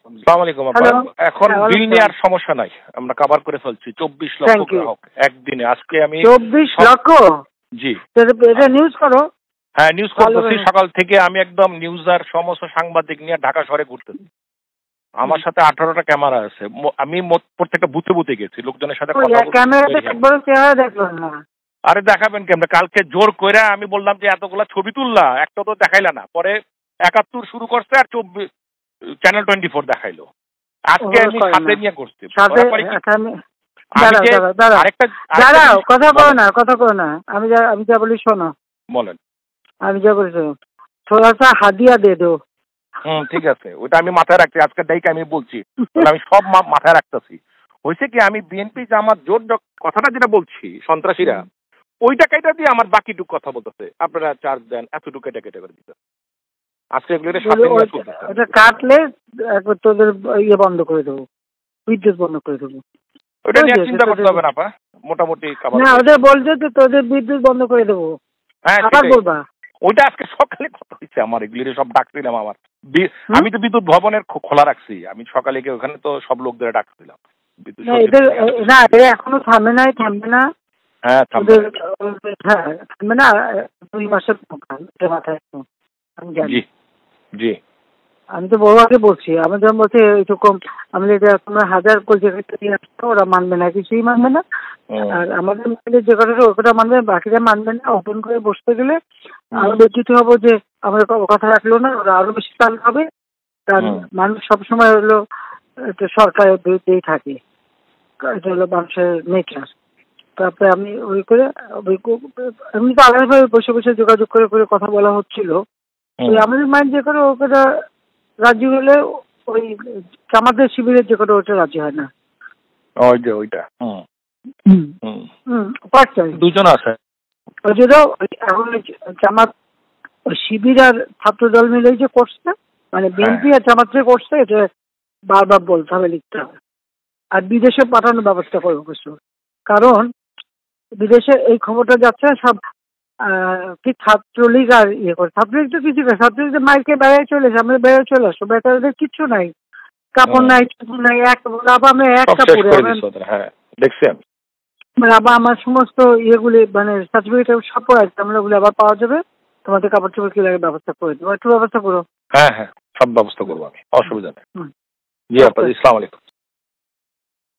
আসসালামু আলাইকুম আপা। এখন বিল নেওয়ার সমস্যা নাই, আমরা কভার করে ফেলছি 24 লক্ষ গ্রাহক একদিনে। আজকে আমি 24 লক্ষ। জি, এটা নিউজ করো। হ্যাঁ নিউজ করতেছি সকাল থেকে। আমি একদম নিউজার সমস্ত সাংবাদিক নিয়ে ঢাকা শহরে ঘুরতেছি। আমার সাথে 18টা ক্যামেরা আছে। আমি প্রত্যেকটা বুথে বুথে গেছি, লোকজনের সাথে কথা বলছি। ক্যামেরাতে একবার চেহারা দেখলাম না। আরে দেখাবেন কেমনে? কালকে জোর কইরা আমি বললাম যে এতগুলা ছবি তুললা, একটা তো দেখাইলা না। পরে 71 শুরু করছে আর 24 চ্যানেল 24 দেখাইলো। আজকে আমি সাথে নিয়ে করছি। কথা কো না, আমি যা বলি শোনো। বলেন। আমি যা বলছি থোড়া সা হাদিয়া দে দো। ঠিক আছে, ওটা আমি মাথায় রাখছি। আজকে ডাইকে আমি বলছি, আমি সব মাথায় রাখতেছি। হয়েছে কি, আমি বিএনপি জামাত জোট কথাটা যেটা বলছি সন্ত্রাসীরা, ওইটা কেটে দিয়ে আমার বাকিটুকু কথা বলতেছে। আপনারা চার্জ দেন, এতটুকু কেটে কেটে করে দিতে। আজকে ওটা কাটলে তোদের ইয়ে বন্ধ করে দেবো, বিদ্যুৎ বন্ধ করে দেবো। ওটা নিয়ে চিন্তা করতে হবে না আপা, মোটামুটি না ওদের বলছে যে তোদের বিদ্যুৎ বন্ধ করে দেবো। হ্যাঁ বলবা ওইটা আজকে সকালে কথা হচ্ছে আমার। এগুলি সব ডাকছিলাম আমার। আমি তো বিদ্যুৎ ভবনের খোলা রাখছি। আমি সকালে গিয়ে ওখানে তো সব লোকদের ডাকছিলাম। না এখনো থামবে না। হ্যাঁ থামবে না। 2 মাসের মাথায় আমি জানি। জি আমি তো বড় আগে বলছি। আমি যখন বলছি এরকম আমাদের তোমরা 1000 কোটি ওরা মানবে না, কিছুই মানবে না। আর আমাদের যে কথাটা ওটা মানবে, বাকিরা মানবে না। ওপেন করে বসতে গেলে আরো ব্যতীত হবো যে আমাদের কথা রাখলো না, ওরা আরো বেশি চাল হবে। কারণ মানুষ সবসময় হলো সরকারের বিরুদ্ধেই থাকে, এটা হলো মানুষের নেচার। তারপরে আমি ওই করে এমনি তো আলাদাভাবে বসে বসে যোগাযোগ করে করে কথা বলা হচ্ছিল। আমাদের মাইন্ড যে করে ওটা রাজি হলে ওই আমাদের শিবিরের যে করে ওটা রাজি হয় না। ওইটা দুজন আছে এখন জামাত শিবির আর ছাত্র দল মিলে যে করছে, মানে বিএনপি আর জামাত যে করছে, এটা বারবার বলতে হবে, লিখতে হবে। আর বিদেশে পাঠানোর ব্যবস্থা করবো কিছু, কারণ বিদেশে এই খবরটা যাচ্ছে সব কি ছাত্রলীগ আর ইয়ে করে। ছাত্রলীগ তো কিছু না, ছাত্রলীগ মাইকে বেড়ায় চলেছে, আমরা বেড়ায় চলে আসবো। বেটারদের কিচ্ছু নাই, কাপড় নাই, চুপুর নাই, আমরা এক কাপড়ে আবার আমার সমস্ত ইয়েগুলি মানে সার্টিফিকেট সব আছে, আমরা ওগুলো আবার পাওয়া যাবে। তোমাদের কাপড় চোপড় কি লাগে ব্যবস্থা করে দেবো, একটু ব্যবস্থা করো। হ্যাঁ সব ব্যবস্থা করবো আমি, অসুবিধা নেই। জি আপা, আসসালামু আলাইকুম।